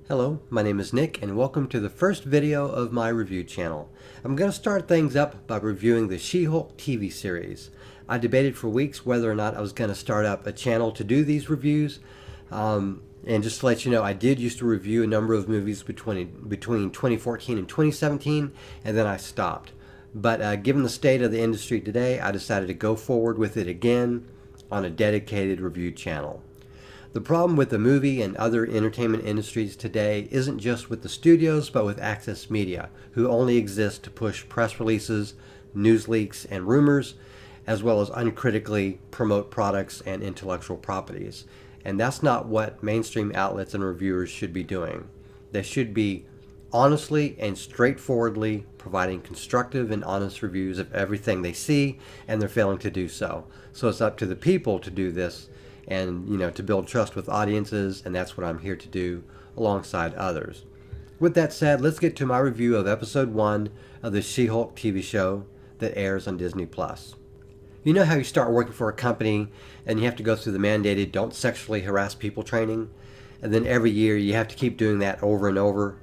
Hello, my name is Nick and welcome to the first video of my review channel. I'm going to start things up by reviewing the SheHulk TV series. I debated for weeks whether or not I was going to start up a channel to do these reviews. And just to let you know, I did used to review a number of movies between 2014 and 2017, and then I stopped. But given the state of the industry today, I decided to go forward with it again on a dedicated review channel. The problem with the movie and other entertainment industries today isn't just with the studios, but with Access Media, who only exist to push press releases, news leaks, and rumors, as well as uncritically promote products and intellectual properties. And that's not what mainstream outlets and reviewers should be doing. They should be honestly and straightforwardly providing constructive and honest reviews of everything they see, and they're failing to do so. So it's up to the people to do this and to build trust with audiences, and that's what I'm here to do alongside others. With that said, let's get to my review of episode 1 of the SheHulk TV show that airs on Disney+. You know how you start working for a company and you have to go through the mandated don't sexually harass people training, and then every year you have to keep doing that over and over?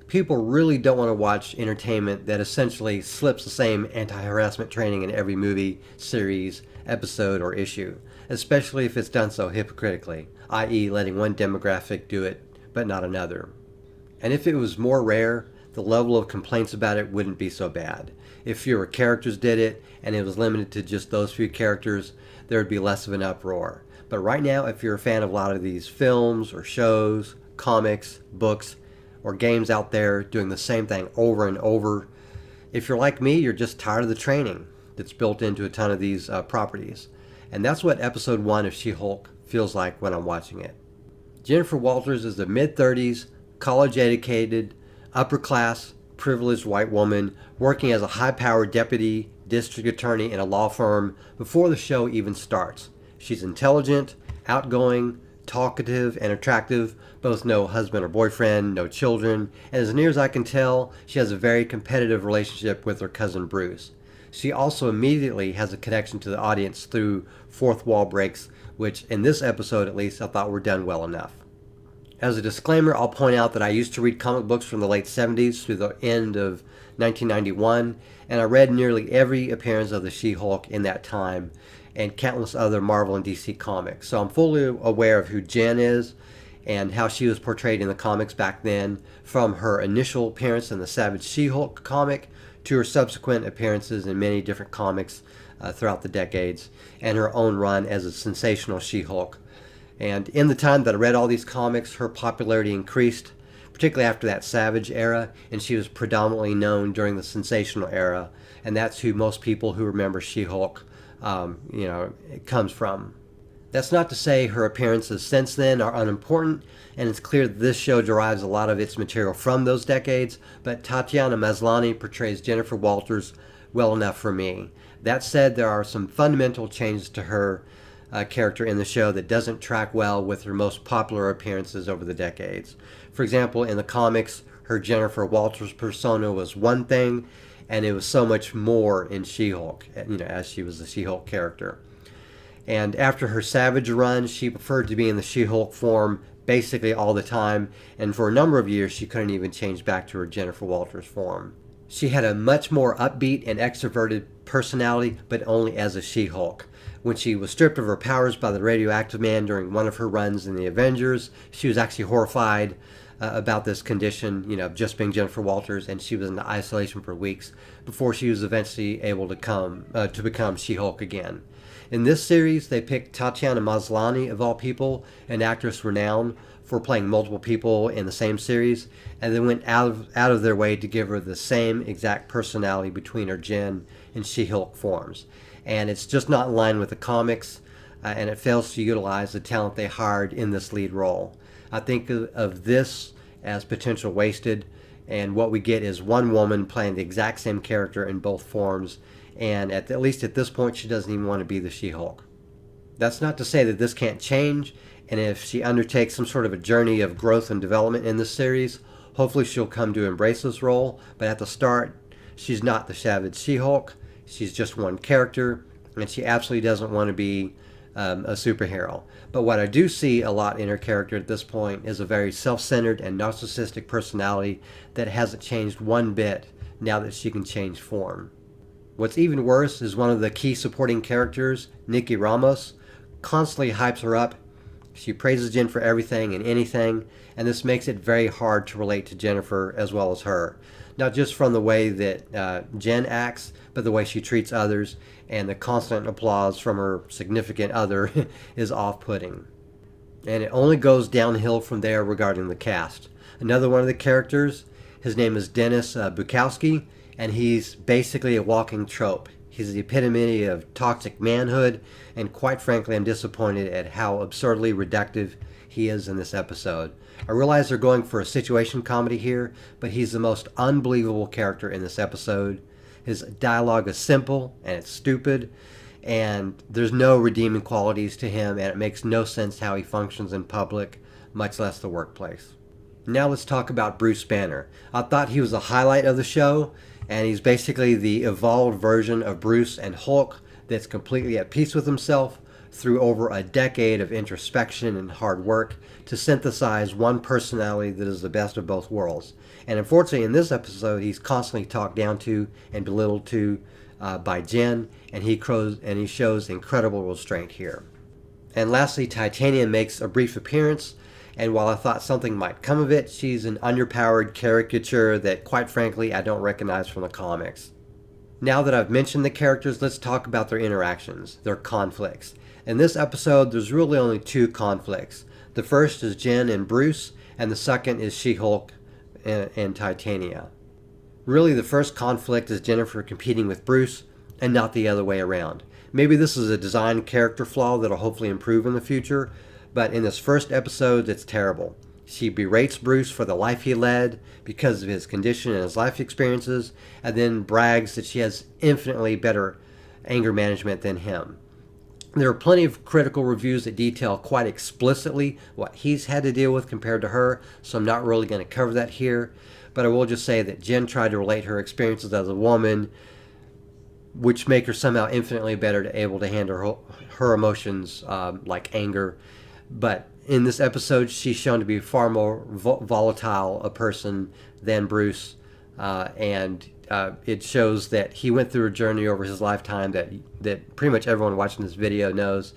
People really don't want to watch entertainment that essentially slips the same anti-harassment training in every movie, series, episode, or issue, especially if it's done so hypocritically, i.e. letting one demographic do it but not another. And if it was more rare, the level of complaints about it wouldn't be so bad. If fewer characters did it and it was limited to just those few characters, there would be less of an uproar. But right now, if you're a fan of a lot of these films or shows, comics, books, or games out there doing the same thing over and over, if you're like me, you're just tired of the training that's built into a ton of these properties. And that's what episode 1 of SheHulk feels like when I'm watching it. Jennifer Walters is a mid-30s, college-educated, upper-class, privileged white woman working as a high-powered deputy district attorney in a law firm before the show even starts. She's intelligent, outgoing, talkative, and attractive, both no husband or boyfriend, no children, and as near as I can tell, she has a very competitive relationship with her cousin Bruce. She also immediately has a connection to the audience through fourth wall breaks, which in this episode at least I thought were done well enough. As a disclaimer, I'll point out that I used to read comic books from the late 70s through the end of 1991, and I read nearly every appearance of the She-Hulk in that time, and countless other Marvel and DC comics. So I'm fully aware of who Jen is and how she was portrayed in the comics back then, from her initial appearance in the Savage She-Hulk comic to her subsequent appearances in many different comics throughout the decades, and her own run as a sensational She-Hulk. And in the time that I read all these comics, her popularity increased, particularly after that Savage era, and she was predominantly known during the sensational era, and that's who most people who remember She-Hulk it comes from. That's not to say her appearances since then are unimportant, and it's clear that this show derives a lot of its material from those decades, but Tatiana Maslany portrays Jennifer Walters well enough for me. That said, there are some fundamental changes to her character in the show that doesn't track well with her most popular appearances over the decades. For example, in the comics, her Jennifer Walters persona was one thing, and it was so much more in She-Hulk, as she was the She-Hulk character. And after her Savage run, she preferred to be in the She-Hulk form basically all the time, and for a number of years she couldn't even change back to her Jennifer Walters form. She had a much more upbeat and extroverted personality, but only as a She-Hulk. When she was stripped of her powers by the radioactive man during one of her runs in the Avengers, she was actually horrified about this condition, of just being Jennifer Walters, and she was in isolation for weeks before she was eventually able to become She-Hulk again. In this series, they picked Tatiana Maslany, of all people, an actress renowned for playing multiple people in the same series, and they went out of their way to give her the same exact personality between her Jen and She-Hulk forms. And it's just not in line with the comics, and it fails to utilize the talent they hired in this lead role. I think of this as potential wasted, and what we get is one woman playing the exact same character in both forms, and at least at this point she doesn't even want to be the She-Hulk. That's not to say that this can't change, and if she undertakes some sort of a journey of growth and development in this series, hopefully she'll come to embrace this role, but at the start, she's not the Savage She-Hulk. She's just one character, and she absolutely doesn't want to be a superhero. But what I do see a lot in her character at this point is a very self-centered and narcissistic personality that hasn't changed one bit now that she can change form. What's even worse is one of the key supporting characters, Nikki Ramos, constantly hypes her up. She praises Jen for everything and anything, and this makes it very hard to relate to Jennifer as well as her. Not just from the way that Jen acts, but the way she treats others, and the constant applause from her significant other is off-putting. And it only goes downhill from there regarding the cast. Another one of the characters, his name is Dennis Bukowski, and he's basically a walking trope. He's the epitome of toxic manhood, and quite frankly, I'm disappointed at how absurdly reductive he is in this episode. I realize they're going for a situation comedy here, but he's the most unbelievable character in this episode. His dialogue is simple and it's stupid, and there's no redeeming qualities to him, and it makes no sense how he functions in public, much less the workplace. Now let's talk about Bruce Banner. I thought he was the highlight of the show, and he's basically the evolved version of Bruce and Hulk that's completely at peace with himself through over a decade of introspection and hard work to synthesize one personality that is the best of both worlds. And unfortunately, in this episode, he's constantly talked down to and belittled to by Jen, and he shows incredible restraint here. And lastly, Titania makes a brief appearance, and while I thought something might come of it, she's an underpowered caricature that, quite frankly, I don't recognize from the comics. Now that I've mentioned the characters, let's talk about their interactions, their conflicts. In this episode, there's really only two conflicts. The first is Jen and Bruce, and the second is SheHulk and Titania. Really, the first conflict is Jennifer competing with Bruce, and not the other way around. Maybe this is a design character flaw that'll hopefully improve in the future, but in this first episode, it's terrible. She berates Bruce for the life he led because of his condition and his life experiences, and then brags that she has infinitely better anger management than him. There are plenty of critical reviews that detail quite explicitly what he's had to deal with compared to her, so I'm not really going to cover that here, but I will just say that Jen tried to relate her experiences as a woman, which make her somehow infinitely better to able to handle her emotions like anger. But in this episode, she's shown to be far more volatile a person than Bruce, and it shows that he went through a journey over his lifetime that pretty much everyone watching this video knows,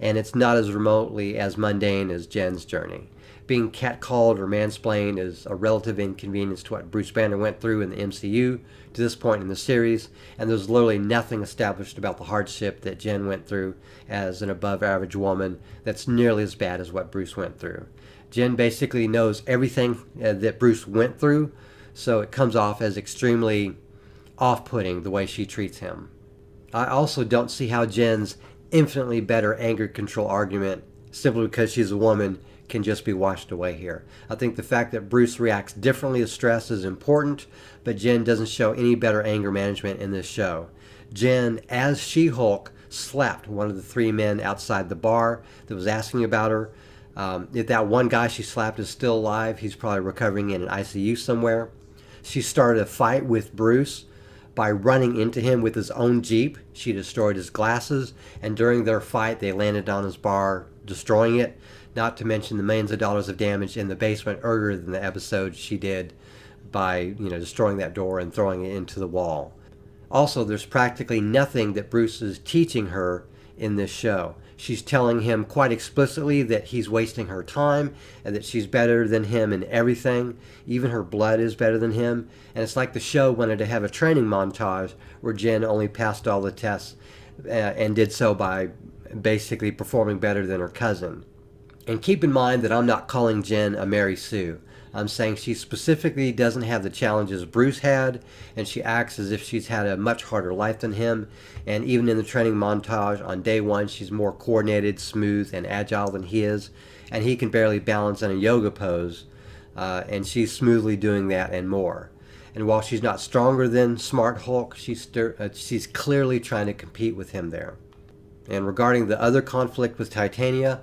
and it's not as remotely as mundane as Jen's journey. Being catcalled or mansplained is a relative inconvenience to what Bruce Banner went through in the MCU to this point in the series, and there's literally nothing established about the hardship that Jen went through as an above-average woman that's nearly as bad as what Bruce went through. Jen basically knows everything that Bruce went through, so it comes off as extremely off-putting the way she treats him. I also don't see how Jen's infinitely better anger control argument, simply because she's a woman, can just be washed away here. I think the fact that Bruce reacts differently to stress is important, but Jen doesn't show any better anger management in this show. Jen, as SheHulk, slapped one of the three men outside the bar that was asking about her. If that one guy she slapped is still alive, he's probably recovering in an ICU somewhere. She started a fight with Bruce by running into him with his own Jeep. She destroyed his glasses, and during their fight, they landed on his bar, destroying it. Not to mention the millions of dollars of damage in the basement earlier than the episode she did by, destroying that door and throwing it into the wall. Also, there's practically nothing that Bruce is teaching her in this show. She's telling him quite explicitly that he's wasting her time and that she's better than him in everything. Even her blood is better than him. And it's like the show wanted to have a training montage where Jen only passed all the tests and did so by basically performing better than her cousin. And keep in mind that I'm not calling Jen a Mary Sue. I'm saying she specifically doesn't have the challenges Bruce had, and she acts as if she's had a much harder life than him. And even in the training montage on day one, she's more coordinated, smooth, and agile than he is. And he can barely balance in a yoga pose, and she's smoothly doing that and more. And while she's not stronger than Smart Hulk, she's clearly trying to compete with him there. And regarding the other conflict with Titania,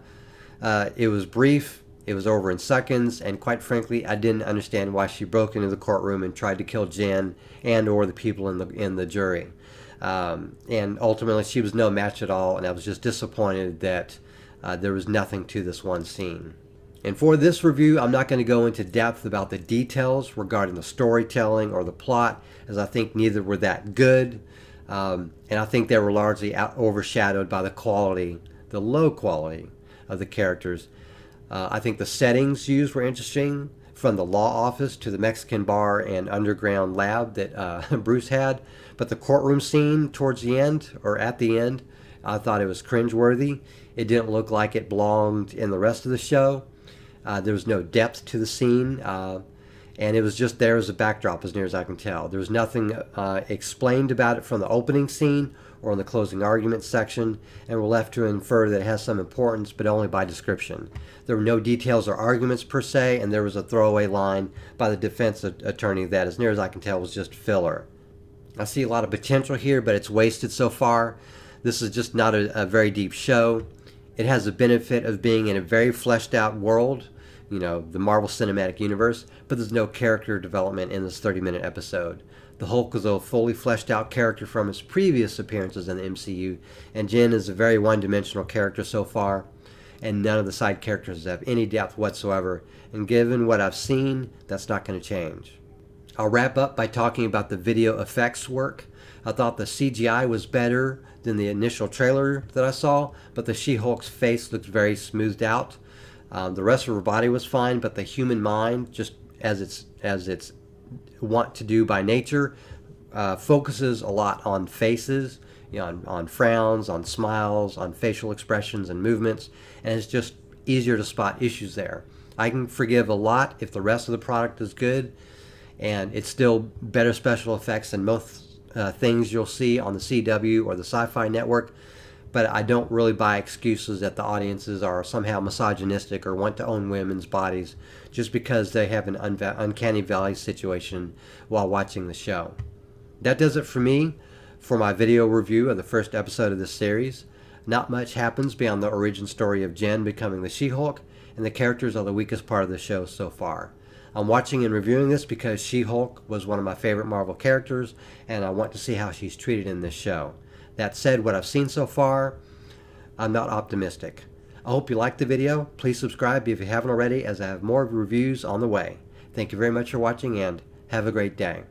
it was brief, it was over in seconds, and quite frankly, I didn't understand why she broke into the courtroom and tried to kill Jen and or the people in the jury. And ultimately she was no match at all, and I was just disappointed that there was nothing to this one scene. And for this review, I'm not going to go into depth about the details regarding the storytelling or the plot, as I think neither were that good. And I think they were largely overshadowed by the quality, the low quality of the characters. I think the settings used were interesting, from the law office to the Mexican bar and underground lab that Bruce had. But the courtroom scene towards the end, or at the end, I thought it was cringeworthy. It didn't look like it belonged in the rest of the show. There was no depth to the scene, and it was just there as a backdrop, as near as I can tell. There was nothing explained about it from the opening scene or in the closing argument section, and we're left to infer that it has some importance, but only by description. There were no details or arguments per se, and there was a throwaway line by the defense attorney that, as near as I can tell, was just filler. I see a lot of potential here, but it's wasted so far. This is just not a very deep show. It has the benefit of being in a very fleshed out world, you know, the Marvel Cinematic Universe, but there's no character development in this 30-minute episode. The Hulk is a fully fleshed out character from his previous appearances in the MCU, and Jen is a very one-dimensional character so far, and none of the side characters have any depth whatsoever, and given what I've seen, that's not going to change. I'll wrap up by talking about the video effects work. I thought the CGI was better than the initial trailer that I saw, but the She-Hulk's face looked very smoothed out. The rest of her body was fine, but the human mind, just as it's want to do by nature, focuses a lot on faces, you know, on frowns, on smiles, on facial expressions and movements, and it's just easier to spot issues there. I can forgive a lot if the rest of the product is good, and it's still better special effects than most things you'll see on the CW or the Sci-Fi Network, but I don't really buy excuses that the audiences are somehow misogynistic or want to own women's bodies just because they have an uncanny valley situation while watching the show. That does it for me for my video review of the first episode of this series. Not much happens beyond the origin story of Jen becoming the She-Hulk, and the characters are the weakest part of the show so far. I'm watching and reviewing this because She-Hulk was one of my favorite Marvel characters, and I want to see how she's treated in this show. That said, what I've seen so far, I'm not optimistic. I hope you liked the video. Please subscribe if you haven't already, as I have more reviews on the way. Thank you very much for watching, and have a great day.